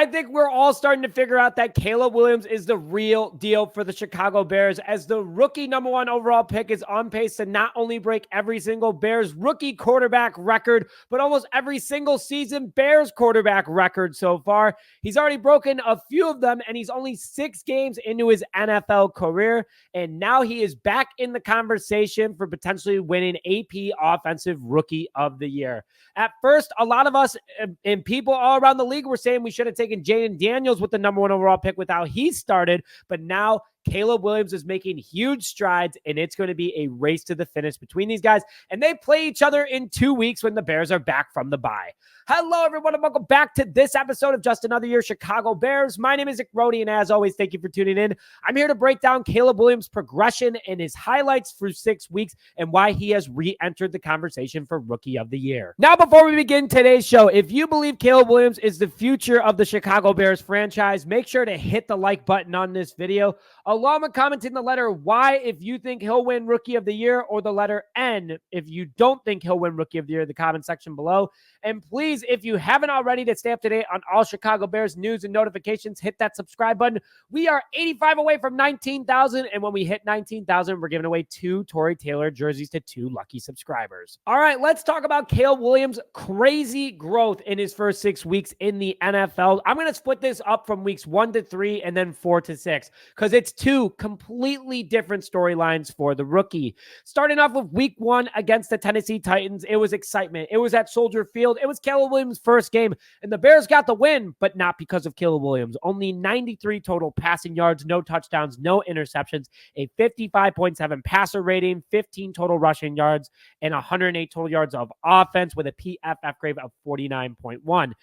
I think we're all starting to figure out that Caleb Williams is the real deal for the Chicago Bears, as the rookie #1 overall pick is on pace to not only break every single Bears rookie quarterback record, but almost every single season Bears quarterback record so far. He's already broken a few of them, and he's only 6 games into his NFL career, and now he is back in the conversation for potentially winning AP Offensive Rookie of the Year. At first, a lot of us and people all around the league were saying we should have taken Jayden Daniels with the #1 overall pick with how he started, but now Caleb Williams is making huge strides, and it's going to be a race to the finish between these guys, and they play each other in 2 weeks when the Bears are back from the bye. Hello, everyone, and welcome back to this episode of Just Another Year Chicago Bears. My name is Nick Rody, and as always, thank you for tuning in. I'm here to break down Caleb Williams' progression and his highlights through 6 weeks and why he has re-entered the conversation for Rookie of the Year. Now, before we begin today's show, if you believe Caleb Williams is the future of the Chicago Bears franchise, make sure to hit the like button on this video, along with commenting the letter Y if you think he'll win Rookie of the Year, or the letter N if you don't think he'll win Rookie of the Year in the comment section below. And please, if you haven't already, to stay up to date on all Chicago Bears news and notifications, hit that subscribe button. We are 85 away from 19,000, and when we hit 19,000, we're giving away 2 Tory Taylor jerseys to 2 lucky subscribers. All right, let's talk about Caleb Williams' crazy growth in his first 6 weeks in the NFL. I'm going to split this up from weeks 1 to 3 and then 4 to 6, because it's 2 completely different storylines for the rookie. Starting off with week 1 against the Tennessee Titans, it was excitement. It was at Soldier Field. It was Caleb Williams' first game, and the Bears got the win, but not because of Caleb Williams. Only 93 total passing yards, no touchdowns, no interceptions, a 55.7 passer rating, 15 total rushing yards, and 108 total yards of offense with a PFF grade of 49.1.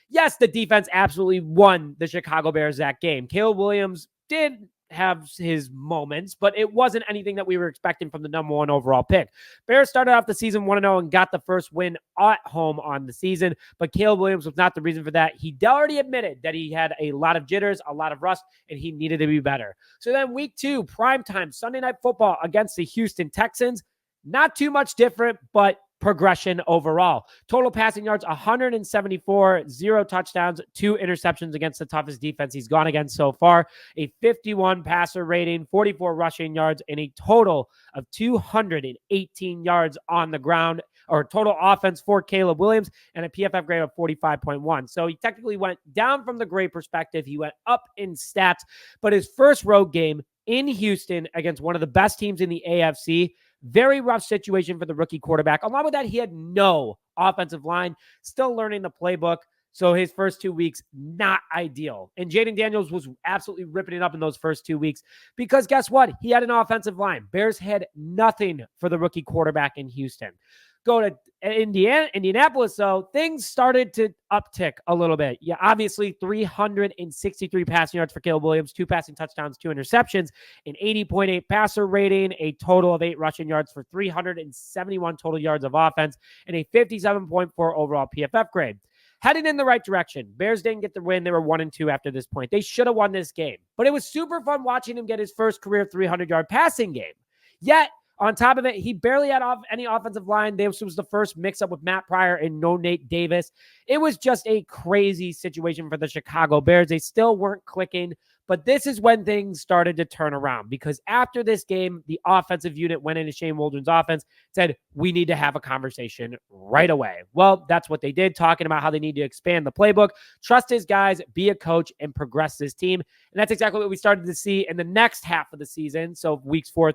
Yes, the defense absolutely won the Chicago Bears that game. Caleb Williams did have his moments, but it wasn't anything that we were expecting from the #1 overall pick. Bears started off the season 1-0 and got the first win at home on the season, but Caleb Williams was not the reason for that. He already admitted that he had a lot of jitters, a lot of rust, and he needed to be better. So then week 2, primetime Sunday Night Football against the Houston Texans, not too much different, but progression overall. Total passing yards, 174, 0 touchdowns, 2 interceptions against the toughest defense he's gone against so far, a 51 passer rating, 44 rushing yards, and a total of 218 yards on the ground, or total offense for Caleb Williams, and a PFF grade of 45.1. So he technically went down from the grade perspective. He went up in stats, but his first road game in Houston against one of the best teams in the AFC, very rough situation for the rookie quarterback. Along with that, he had no offensive line, still learning the playbook. So his first 2 weeks, not ideal. And Jayden Daniels was absolutely ripping it up in those first 2 weeks, because guess what? He had an offensive line. Bears had nothing for the rookie quarterback in Houston. Go to Indianapolis, though, things started to uptick a little bit. Yeah, obviously 363 passing yards for Caleb Williams, 2 passing touchdowns, 2 interceptions, an 80.8 passer rating, a total of 8 rushing yards for 371 total yards of offense, and a 57.4 overall PFF grade. Heading in the right direction. Bears didn't get the win. They were 1-2 after this point. They should have won this game. But it was super fun watching him get his first career 300-yard passing game. Yet, on top of it, he barely had any offensive line. This was the first mix-up with Matt Pryor and no Nate Davis. It was just a crazy situation for the Chicago Bears. They still weren't clicking, but this is when things started to turn around, because after this game, the offensive unit went into Shane Waldron's offense, said, we need to have a conversation right away. Well, that's what they did, talking about how they need to expand the playbook, trust his guys, be a coach, and progress this team. And that's exactly what we started to see in the next half of the season, so weeks 4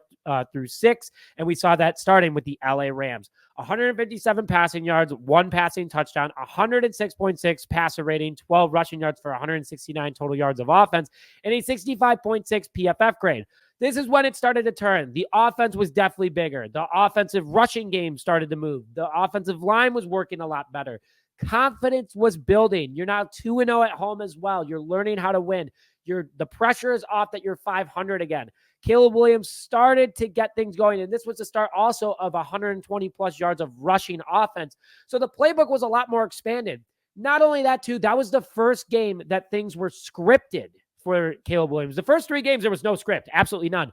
through 6, and we saw that starting with the LA Rams. 157 passing yards, 1 passing touchdown, 106.6 passer rating, 12 rushing yards for 169 total yards of offense, and a 65.6 PFF grade. This is when it started to turn. The offense was definitely bigger. The offensive rushing game started to move. The offensive line was working a lot better. Confidence was building. You're now 2-0 at home as well. You're learning how to win. The pressure is off that you're 500 again. Caleb Williams started to get things going, and this was the start also of 120-plus yards of rushing offense. So the playbook was a lot more expanded. Not only that, too, that was the first game that things were scripted for Caleb Williams. The first 3 games, there was no script, absolutely none.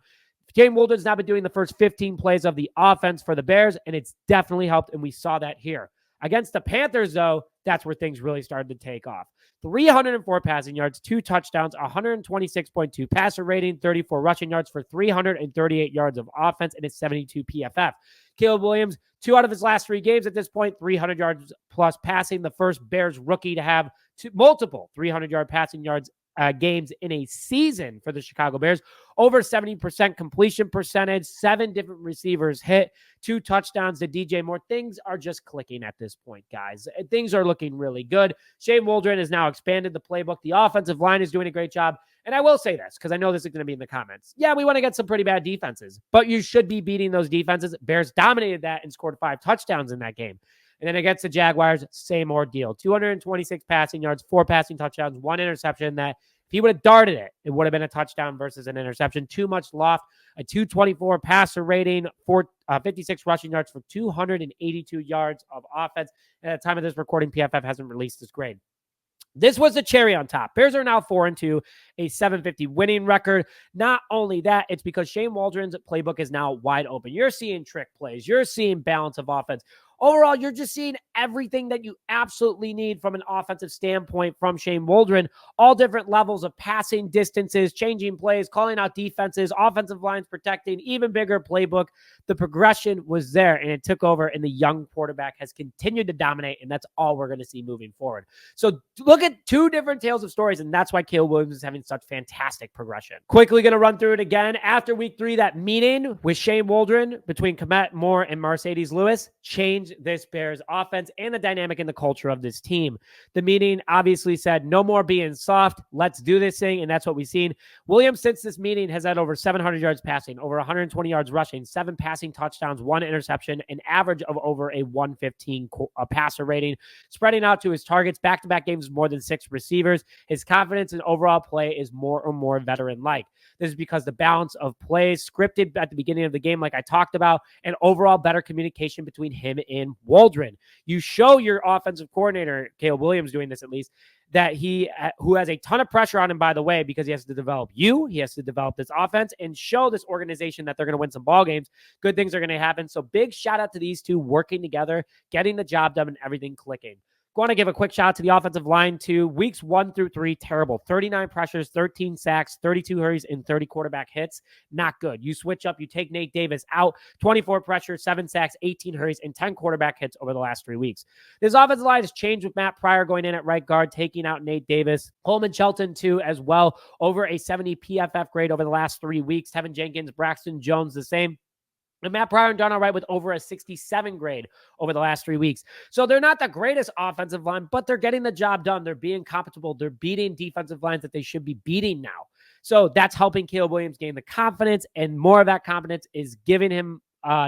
Shane Waldron's now been doing the first 15 plays of the offense for the Bears, and it's definitely helped, and we saw that here. Against the Panthers, though, that's where things really started to take off. 304 passing yards, 2 touchdowns, 126.2 passer rating, 34 rushing yards for 338 yards of offense, and a 72 PFF. Caleb Williams, 2 out of his last 3 games at this point, 300 yards plus passing, the first Bears rookie to have multiple 300-yard passing yards games in a season for the Chicago Bears. Over 70% completion percentage, 7 different receivers hit, 2 touchdowns to DJ Moore. Things are just clicking at this point, guys. Things are looking really good. Shane Waldron has now expanded the playbook. The offensive line is doing a great job. And I will say this, because I know this is going to be in the comments. Yeah, we want to get some pretty bad defenses, but you should be beating those defenses. Bears dominated that and scored 5 touchdowns in that game. And then against the Jaguars, same ordeal. 226 passing yards, 4 passing touchdowns, 1 interception that if he would have darted it, it would have been a touchdown versus an interception. Too much loft, a 224 passer rating, 56 rushing yards for 282 yards of offense. And at the time of this recording, PFF hasn't released this grade. This was the cherry on top. Bears are now 4-2, a 750 winning record. Not only that, it's because Shane Waldron's playbook is now wide open. You're seeing trick plays. You're seeing balance of offense. Overall, you're just seeing everything that you absolutely need from an offensive standpoint from Shane Waldron. All different levels of passing distances, changing plays, calling out defenses, offensive lines protecting, even bigger playbook. The progression was there, and it took over, and the young quarterback has continued to dominate, and that's all we're going to see moving forward. So look at 2 different tales of stories, and that's why Caleb Williams is having such fantastic progression. Quickly going to run through it again. After week 3, that meeting with Shane Waldron between Kmet, Moore, and Mercedes Lewis changed this Bears offense and the dynamic and the culture of this team. The meeting obviously said, no more being soft. Let's do this thing. And that's what we've seen. Williams, since this meeting, has had over 700 yards passing, over 120 yards rushing, 7 passing touchdowns, 1 interception, an average of over a 115 passer rating, spreading out to his targets, back-to-back games, more than 6 receivers. His confidence in overall play is more and more veteran-like. This is because the balance of plays scripted at the beginning of the game, like I talked about, and overall better communication between him and Waldron. You show your offensive coordinator, Caleb Williams doing this at least, that who has a ton of pressure on him, by the way, because he has to develop he has to develop this offense and show this organization that they're going to win some ball games. Good things are going to happen. So big shout out to these 2 working together, getting the job done and everything clicking. Want to give a quick shout out to the offensive line too. Weeks 1 through 3, terrible. 39 pressures, 13 sacks, 32 hurries, and 30 quarterback hits. Not good. You switch up, you take Nate Davis out, 24 pressures, 7 sacks, 18 hurries, and 10 quarterback hits over the last 3 weeks. This offensive line has changed with Matt Pryor going in at right guard, taking out Nate Davis. Coleman Shelton too as well, over a 70 PFF grade over the last 3 weeks. Tevin Jenkins, Braxton Jones the same. And Matt Pryor done all right with over a 67 grade over the last 3 weeks. So they're not the greatest offensive line, but they're getting the job done. They're being compatible. They're beating defensive lines that they should be beating now. So that's helping Caleb Williams gain the confidence, and more of that confidence is giving him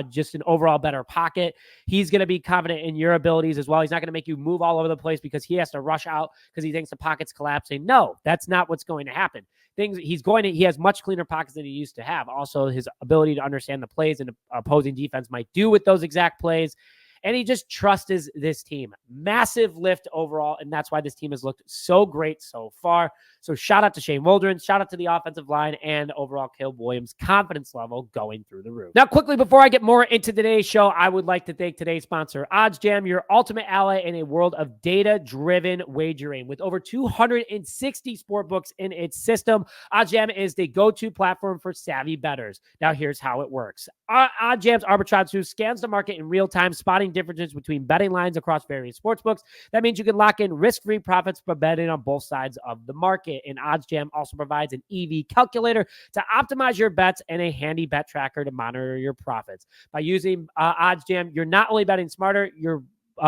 just an overall better pocket. He's going to be confident in your abilities as well. He's not going to make you move all over the place because he has to rush out because he thinks the pocket's collapsing. No, that's not what's going to happen. He has much cleaner pockets than he used to have. Also, his ability to understand the plays and opposing defense might do with those exact plays. And he just trusts this team. Massive lift overall, and that's why this team has looked so great so far. So shout out to Shane Waldron, shout out to the offensive line, and overall Caleb Williams' confidence level going through the roof. Now, quickly, before I get more into today's show, I would like to thank today's sponsor, OddsJam, your ultimate ally in a world of data-driven wagering. With over 260 sportbooks in its system, OddsJam is the go-to platform for savvy bettors. Now, here's how it works. OddsJam's arbitrage tool scans the market in real time, spotting differences between betting lines across various sportsbooks. That means you can lock in risk-free profits by betting on both sides of the market. And OddsJam also provides an EV calculator to optimize your bets and a handy bet tracker to monitor your profits. By using OddsJam, you're not only betting smarter, you're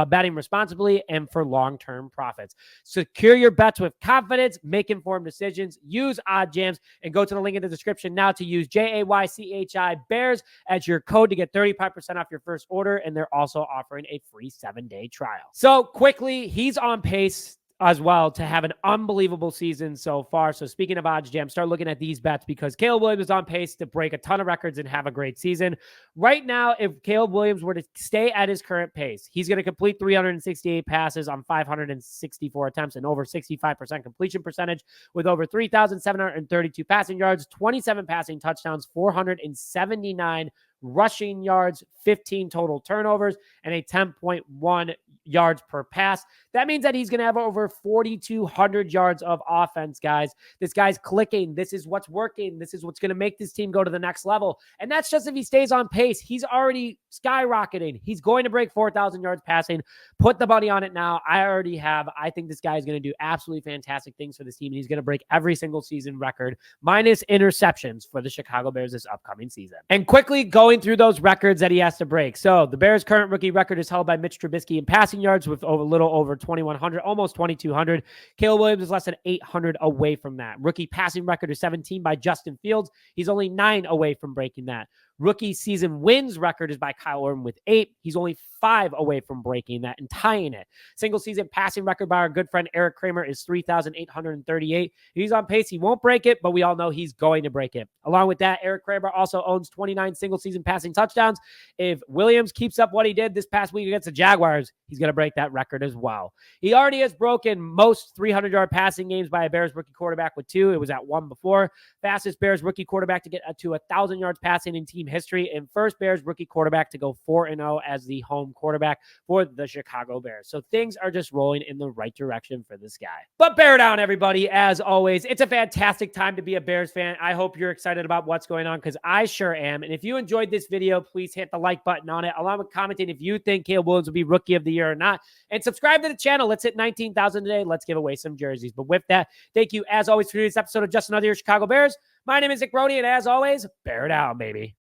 betting responsibly and for long-term profits. Secure your bets with confidence, make informed decisions, use OddsJams, and go to the link in the description now to use JAYCHI Bears as your code to get 35% off your first order, and they're also offering a free 7-day trial. So quickly, he's on pace as well to have an unbelievable season so far. So speaking of OddsJam, start looking at these bets because Caleb Williams is on pace to break a ton of records and have a great season. Right now, if Caleb Williams were to stay at his current pace, he's going to complete 368 passes on 564 attempts and over 65% completion percentage with over 3,732 passing yards, 27 passing touchdowns, 479 rushing yards, 15 total turnovers, and a 10.1 yards per pass. That means that he's going to have over 4,200 yards of offense, guys. This guy's clicking. This is what's working. This is what's going to make this team go to the next level. And that's just if he stays on pace. He's already skyrocketing. He's going to break 4,000 yards passing. Put the money on it now. I already have. I think this guy is going to do absolutely fantastic things for this team. And he's going to break every single season record, minus interceptions, for the Chicago Bears this upcoming season. And quickly going through those records that he has to break. So the Bears' current rookie record is held by Mitch Trubisky in passing yards with a little over 2,100, almost 2,200. Caleb Williams is less than 800 away from that. Rookie passing record is 17 by Justin Fields. He's only 9 away from breaking that. Rookie season wins record is by Kyle Orton with 8. He's only 5 away from breaking that and tying it. Single season passing record by our good friend Eric Kramer is 3,838. He's on pace. He won't break it, but we all know he's going to break it. Along with that, Eric Kramer also owns 29 single season passing touchdowns. If Williams keeps up what he did this past week against the Jaguars, he's going to break that record as well. He already has broken most 300-yard passing games by a Bears rookie quarterback with 2. It was at 1 before. Fastest Bears rookie quarterback to get to 1,000 yards passing in team history, and first Bears rookie quarterback to go 4-0 as the home quarterback for the Chicago Bears. So things are just rolling in the right direction for this guy. But bear down, everybody. As always, it's a fantastic time to be a Bears fan. I hope you're excited about what's going on, because I sure am. And if you enjoyed this video, please hit the like button on it, along with commenting if you think Caleb Williams will be rookie of the year or not, and subscribe to the channel. Let's hit 19,000 today. Let's give away some jerseys. But with that, thank you as always for this episode of Just Another Year Chicago Bears. My name is Nick Brody, and as always, bear down, baby.